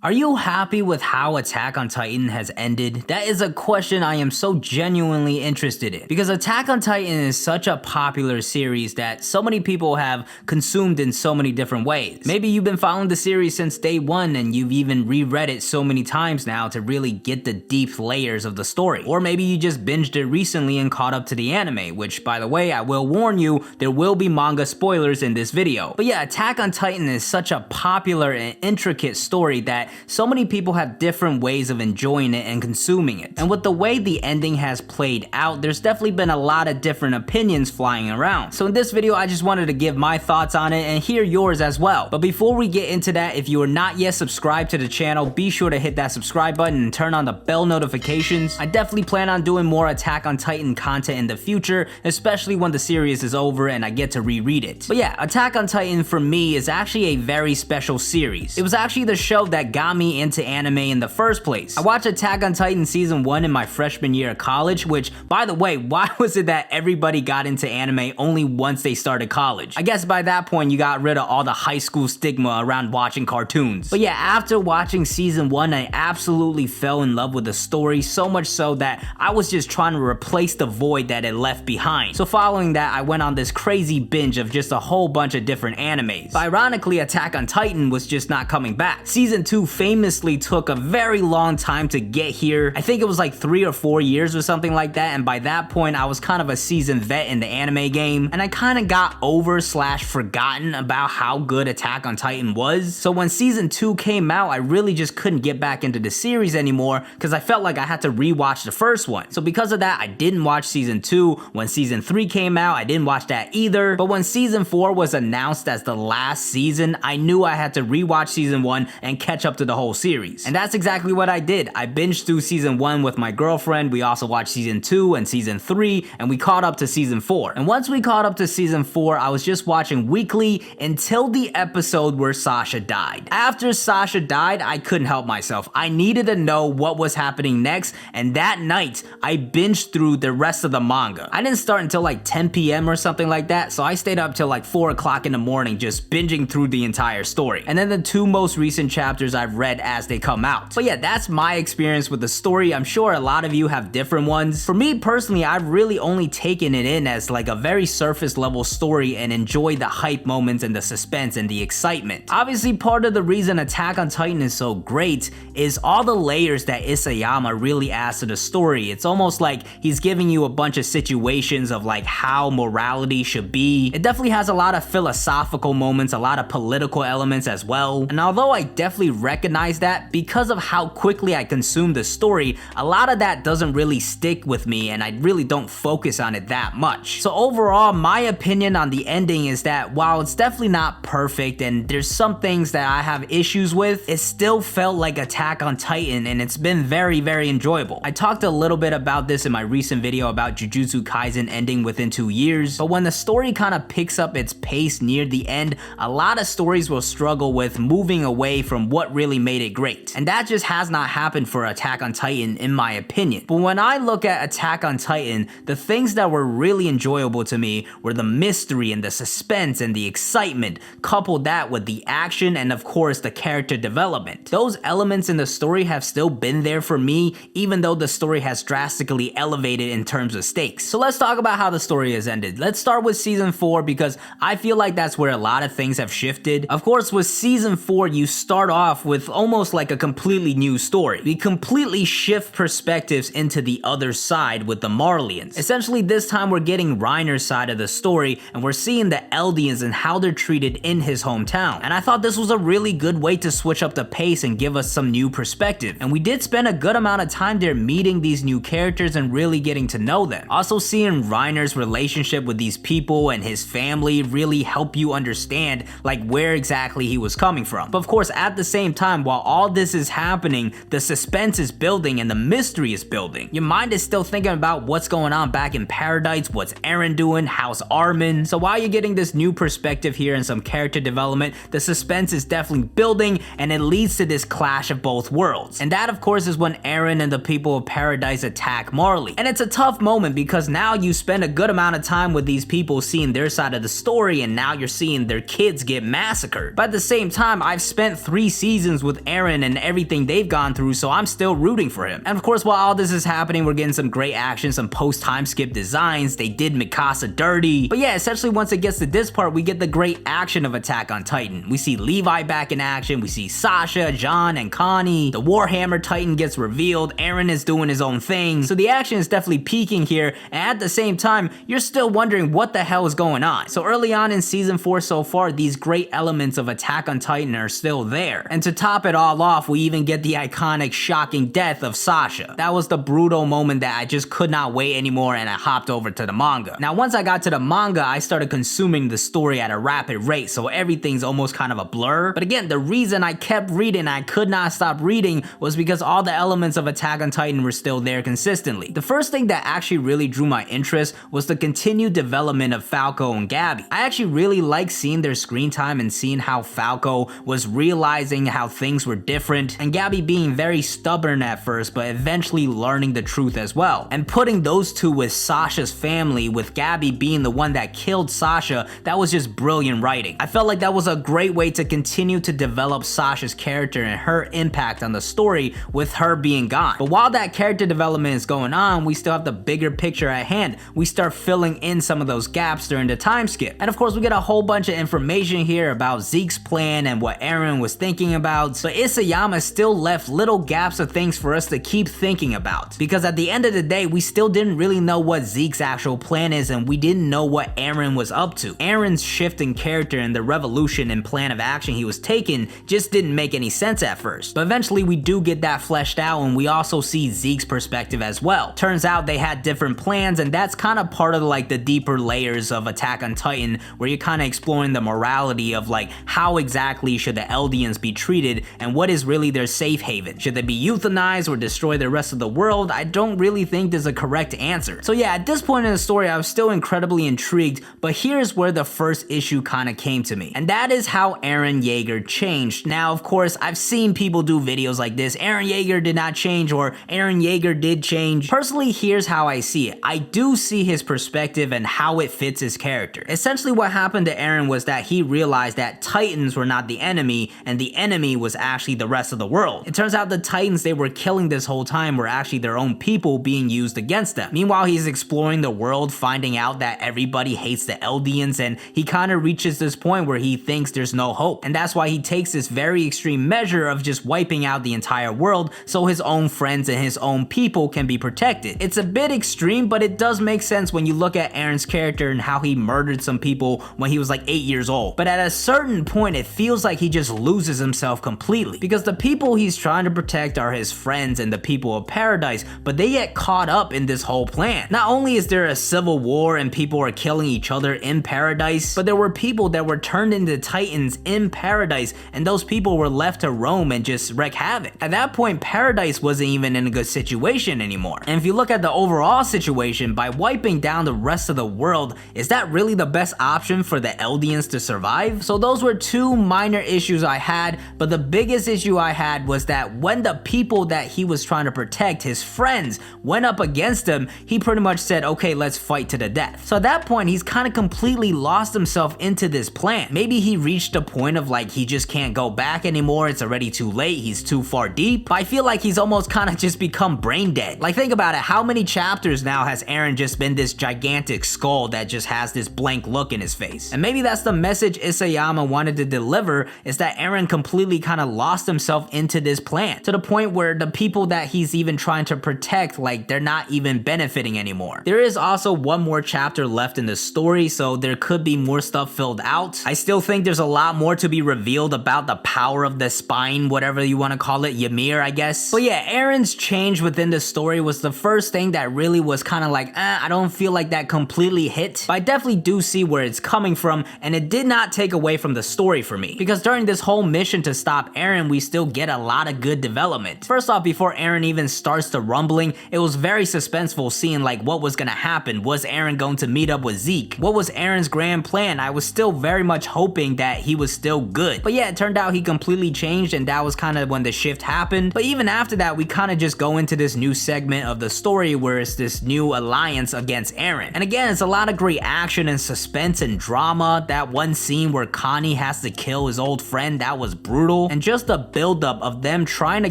Are you happy with how Attack on Titan has ended? That is a question I am so genuinely interested in, because Attack on Titan is such a popular series that so many people have consumed in so many different ways. Maybe you've been following the series since day one and you've even reread it so many times now to really get the deep layers of the story. Or maybe you just binged it recently and caught up to the anime, which, by the way, I will warn you, there will be manga spoilers in this video. But yeah, Attack on Titan is such a popular and intricate story that so many people have different ways of enjoying it and consuming it. And with the way the ending has played out, there's definitely been a lot of different opinions flying around. So in this video, I just wanted to give my thoughts on it and hear yours as well. But before we get into that, if you are not yet subscribed to the channel, be sure to hit that subscribe button and turn on the bell notifications. I definitely plan on doing more Attack on Titan content in the future, especially when the series is over and I get to reread it. But yeah, Attack on Titan for me is actually a very special series. It was actually the show that got me into anime in the first place. I watched Attack on Titan season 1 in my freshman year of college, which, by the way, why was it that everybody got into anime only once they started college? I guess by that point you got rid of all the high school stigma around watching cartoons. But yeah, after watching season 1, I absolutely fell in love with the story, so much so that I was just trying to replace the void that it left behind. So following that, I went on this crazy binge of just a whole bunch of different animes. But ironically, Attack on Titan was just not coming back. Season 2 famously took a very long time to get here. I think it was like 3 or 4 years or something like that, and by that point I was kind of a seasoned vet in the anime game, and I kind of got over / forgotten about how good Attack on Titan was. So when season 2 came out, I really just couldn't get back into the series anymore because I felt like I had to rewatch the first one. So because of that, I didn't watch season 2. When season 3 came out, I didn't watch that either. But when season 4 was announced as the last season, I knew I had to rewatch season 1 and catch up to the whole series. And that's exactly what I did. I binged through season 1 with my girlfriend. We also watched season 2 and season 3, and we caught up to season 4. And once we caught up to season 4, I was just watching weekly until the episode where Sasha died. After Sasha died, I couldn't help myself. I needed to know what was happening next, and that night, I binged through the rest of the manga. I didn't start until like 10 p.m. or something like that, so I stayed up till like 4 o'clock in the morning just binging through the entire story. And then the 2 most recent chapters I've read as they come out. But yeah, that's my experience with the story. I'm sure a lot of you have different ones. For me personally, I've really only taken it in as like a very surface level story and enjoyed the hype moments and the suspense and the excitement. Obviously, part of the reason Attack on Titan is so great is all the layers that Isayama really adds to the story. It's almost like he's giving you a bunch of situations of like how morality should be. It definitely has a lot of philosophical moments, a lot of political elements as well. And although I definitely recognize that, because of how quickly I consume the story, a lot of that doesn't really stick with me and I really don't focus on it that much. So overall, my opinion on the ending is that while it's definitely not perfect and there's some things that I have issues with, it still felt like Attack on Titan and it's been very, very enjoyable. I talked a little bit about this in my recent video about Jujutsu Kaisen ending within 2 years, but when the story kind of picks up its pace near the end, a lot of stories will struggle with moving away from what really made it great. And that just has not happened for Attack on Titan in my opinion. But when I look at Attack on Titan, the things that were really enjoyable to me were the mystery and the suspense and the excitement, coupled that with the action and of course the character development. Those elements in the story have still been there for me, even though the story has drastically elevated in terms of stakes. So let's talk about how the story has ended. Let's start with season 4 because I feel like that's where a lot of things have shifted. Of course, with season 4, you start off with almost like a completely new story. We completely shift perspectives into the other side with the Marleyans. Essentially, this time we're getting Reiner's side of the story and we're seeing the Eldians and how they're treated in his hometown. And I thought this was a really good way to switch up the pace and give us some new perspective. And we did spend a good amount of time there meeting these new characters and really getting to know them. Also seeing Reiner's relationship with these people and his family really help you understand like where exactly he was coming from. But of course, at the same time, while all this is happening, the suspense is building and the mystery is building. Your mind is still thinking about what's going on back in Paradise, what's Eren doing, how's Armin. So while you're getting this new perspective here and some character development, the suspense is definitely building and it leads to this clash of both worlds. And that of course is when Eren and the people of Paradise attack Marley. And it's a tough moment because now you spend a good amount of time with these people seeing their side of the story and now you're seeing their kids get massacred. But at the same time, I've spent 3 seasons seasons with Eren and everything they've gone through, so I'm still rooting for him. And of course, while all this is happening, we're getting some great action, some post-time skip designs. They did Mikasa dirty. But yeah, essentially once it gets to this part, we get the great action of Attack on Titan. We see Levi back in action, we see Sasha, John, and Connie. The Warhammer Titan gets revealed, Eren is doing his own thing. So the action is definitely peaking here, and at the same time, you're still wondering what the hell is going on. So early on in season 4 so far, these great elements of Attack on Titan are still there. And to top it all off, we even get the iconic shocking death of Sasha. That was the brutal moment that I just could not wait anymore, and I hopped over to the manga. Now once I got to the manga, I started consuming the story at a rapid rate, so everything's almost kind of a blur. But again, the reason I kept reading, I could not stop reading, was because all the elements of Attack on Titan were still there consistently. The first thing that actually really drew my interest was the continued development of Falco and Gabi. I actually really like seeing their screen time and seeing how Falco was realizing how things were different, and Gabi being very stubborn at first, but eventually learning the truth as well. And putting those two with Sasha's family, with Gabi being the one that killed Sasha, that was just brilliant writing. I felt like that was a great way to continue to develop Sasha's character and her impact on the story with her being gone. But while that character development is going on, we still have the bigger picture at hand. We start filling in some of those gaps during the time skip. And of course, we get a whole bunch of information here about Zeke's plan and what Eren was thinking about. But Isayama still left little gaps of things for us to keep thinking about. Because at the end of the day, we still didn't really know what Zeke's actual plan is, and we didn't know what Eren was up to. Eren's shift in character and the revolution and plan of action he was taking just didn't make any sense at first. But eventually we do get that fleshed out, and we also see Zeke's perspective as well. Turns out they had different plans, and that's kind of part of like the deeper layers of Attack on Titan, where you're kind of exploring the morality of like how exactly should the Eldians be treated and what is really their safe haven. Should they be euthanized or destroy the rest of the world? I don't really think there's a correct answer. So yeah, at this point in the story, I was still incredibly intrigued, but here's where the first issue kind of came to me, and that is how Eren Yeager changed. Now, of course, I've seen people do videos like this, Eren Yeager did not change, or Eren Yeager did change. Personally, here's how I see it. I do see his perspective and how it fits his character. Essentially, what happened to Eren was that he realized that Titans were not the enemy, and the enemy was actually the rest of the world. It turns out the Titans they were killing this whole time were actually their own people being used against them. Meanwhile, he's exploring the world, finding out that everybody hates the Eldians, and he kind of reaches this point where he thinks there's no hope. And that's why he takes this very extreme measure of just wiping out the entire world so his own friends and his own people can be protected. It's a bit extreme, but it does make sense when you look at Eren's character and how he murdered some people when he was like 8 years old. But at a certain point, it feels like he just loses himself completely, because the people he's trying to protect are his friends and the people of paradise, but they get caught up in this whole plan. Not only is there a civil war and people are killing each other in paradise, but there were people that were turned into Titans in paradise, and those people were left to roam and just wreak havoc. At that point, paradise wasn't even in a good situation anymore. And if you look at the overall situation, by wiping down the rest of the world, is that really the best option for the Eldians to survive? So those were two minor issues I had, but the biggest issue I had was that when the people that he was trying to protect, his friends, went up against him, he pretty much said, okay, let's fight to the death. So at that point, he's kind of completely lost himself into this plan. Maybe he reached a point of like, he just can't go back anymore, it's already too late, he's too far deep. But I feel like he's almost kind of just become brain dead. Like, think about it, how many chapters now has Eren just been this gigantic skull that just has this blank look in his face? And maybe that's the message Isayama wanted to deliver, is that Eren completely kind of lost himself into this plan, to the point where the people that he's even trying to protect, like, they're not even benefiting anymore. There is also one more chapter left in the story, so there could be more stuff filled out. I still think there's a lot more to be revealed about the power of the spine, whatever you want to call it, Ymir, I guess. But yeah, Eren's change within the story was the first thing that really was kind of like, I don't feel like that completely hit. But I definitely do see where it's coming from, and it did not take away from the story for me, because during this whole mission to stop Eren, we still get a lot of good development. First off, before Eren even starts the rumbling, it was very suspenseful seeing like what was gonna happen. Was Eren going to meet up with Zeke? What was Eren's grand plan? I was still very much hoping that he was still good. But yeah, it turned out he completely changed, and that was kind of when the shift happened. But even after that, we kind of just go into this new segment of the story where it's this new alliance against Eren. And again, it's a lot of great action and suspense and drama. That one scene where Connie has to kill his old friend, that was brutal. brutal, and just the buildup of them trying to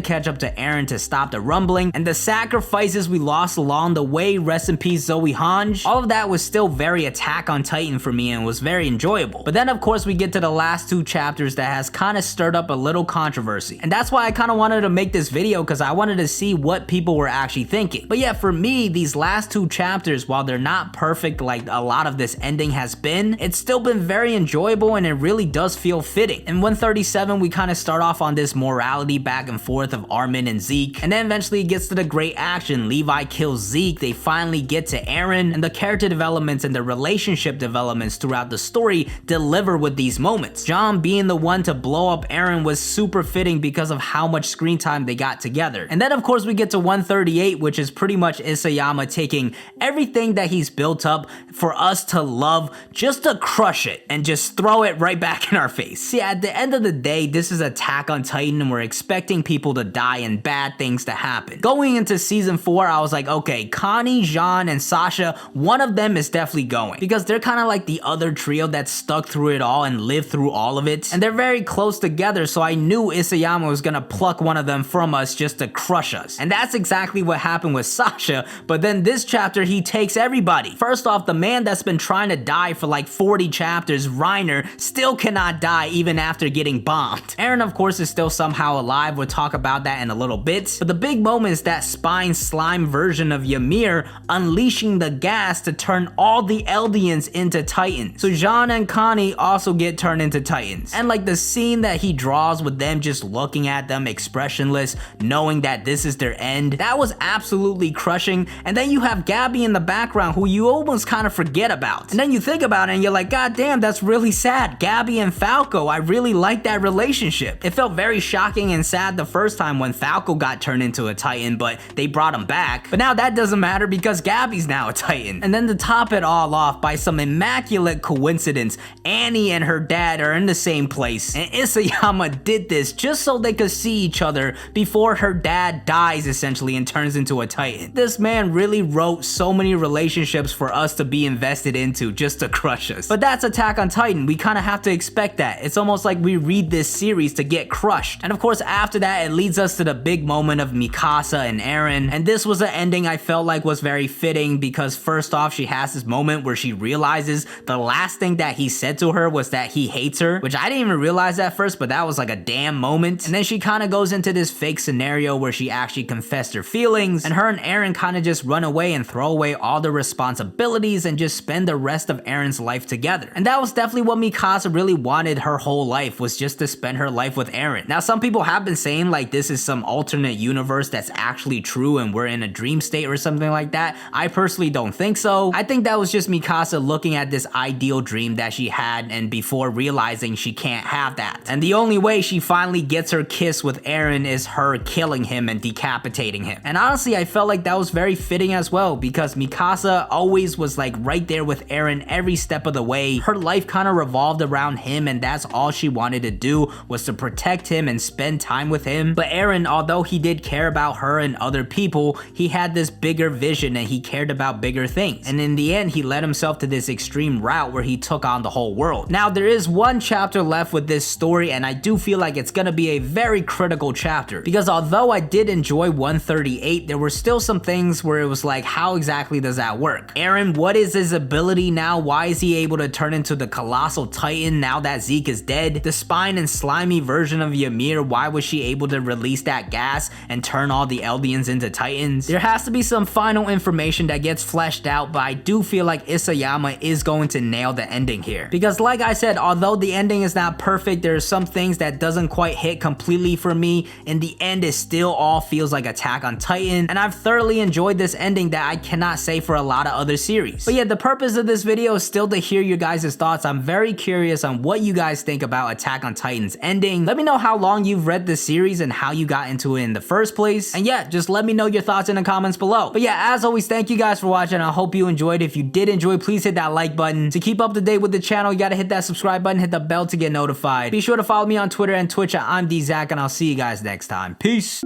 catch up to Eren to stop the rumbling, and the sacrifices we lost along the way, rest in peace Zoe Hange, all of that was still very Attack on Titan for me and was very enjoyable. But then of course we get to the last 2 chapters that has kind of stirred up a little controversy, and that's why I kind of wanted to make this video, because I wanted to see what people were actually thinking. But yeah, for me, these last 2 chapters, while they're not perfect like a lot of this ending has been, it's still been very enjoyable and it really does feel fitting. In 137 we kind of start off on this morality back and forth of Armin and Zeke, and then eventually it gets to the great action. Levi kills Zeke, they finally get to Eren, and the character developments and the relationship developments throughout the story deliver with these moments. John being the one to blow up Eren was super fitting because of how much screen time they got together. And then of course we get to 138, which is pretty much Isayama taking everything that he's built up for us to love just to crush it and just throw it right back in our face. See, at the end of the day, this is Attack on Titan and we're expecting people to die and bad things to happen. Going into season 4, I was like, okay, Connie, Jean, and Sasha, one of them is definitely going, because they're kind of like the other trio that stuck through it all and lived through all of it, and they're very close together, so I knew Isayama was gonna pluck one of them from us just to crush us. And that's exactly what happened with Sasha, but then this chapter he takes everybody. First off, the man that's been trying to die for like 40 chapters, Reiner, still cannot die even after getting bombed. Eren of course is still somehow alive, we'll talk about that in a little bit, but the big moment is that spine slime version of Ymir unleashing the gas to turn all the Eldians into Titans. So Jean and Connie also get turned into Titans, and like the scene that he draws with them just looking at them expressionless, knowing that this is their end, that was absolutely crushing. And then you have Gabi in the background who you almost kind of forget about, and then you think about it and you're like, god damn, that's really sad. Gabi and Falco, I really like that relationship. It felt very shocking and sad the first time when Falco got turned into a Titan, but they brought him back. But now that doesn't matter because Gabi's now a Titan. And then to top it all off, by some immaculate coincidence, Annie and her dad are in the same place, and Isayama did this just so they could see each other before her dad dies essentially and turns into a Titan. This man really wrote so many relationships for us to be invested into just to crush us. But that's Attack on Titan, we kind of have to expect that. It's almost like we read this series to get crushed. And of course after that it leads us to the big moment of Mikasa and Eren, and this was an ending I felt like was very fitting, because first off she has this moment where she realizes the last thing that he said to her was that he hates her, which I didn't even realize at first, but that was like a damn moment. And then she kind of goes into this fake scenario where she actually confessed her feelings, and her and Eren kind of just run away and throw away all the responsibilities and just spend the rest of Eren's life together. And that was definitely what Mikasa really wanted her whole life, was just to spend her life with Eren. Now some people have been saying like this is some alternate universe that's actually true and we're in a dream state or something like that. I personally don't think so. I think that was just Mikasa looking at this ideal dream that she had and before realizing she can't have that. And the only way she finally gets her kiss with Eren is her killing him and decapitating him. And honestly I felt like that was very fitting as well, because Mikasa always was like right there with Eren every step of the way. Her life kind of revolved around him and that's all she wanted to do, was to protect him and spend time with him. But Eren, although he did care about her and other people, he had this bigger vision and he cared about bigger things. And in the end he led himself to this extreme route where he took on the whole world. Now there is one chapter left with this story and I do feel like it's gonna be a very critical chapter, because although I did enjoy 138, there were still some things where it was like, how exactly does that work? Eren, what is his ability now? Why is he able to turn into the colossal Titan now that Zeke is dead? The spine and slimy version of Ymir, why was she able to release that gas and turn all the Eldians into Titans? There has to be some final information that gets fleshed out, but I do feel like Isayama is going to nail the ending here. Because like I said, although the ending is not perfect, there are some things that doesn't quite hit completely for me. In the end, it still all feels like Attack on Titan, and I've thoroughly enjoyed this ending that I cannot say for a lot of other series. But yeah, the purpose of this video is still to hear your guys' thoughts. I'm very curious on what you guys think about Attack on Titan's ending. Let me know how long you've read this series and how you got into it in the first place. And yeah, just let me know your thoughts in the comments below. But yeah, as always, thank you guys for watching. I hope you enjoyed. If you did enjoy, please hit that like button. To keep up to date with the channel, you gotta hit that subscribe button, hit the bell to get notified. Be sure to follow me on Twitter and Twitch at I'm DZack, and I'll see you guys next time. Peace.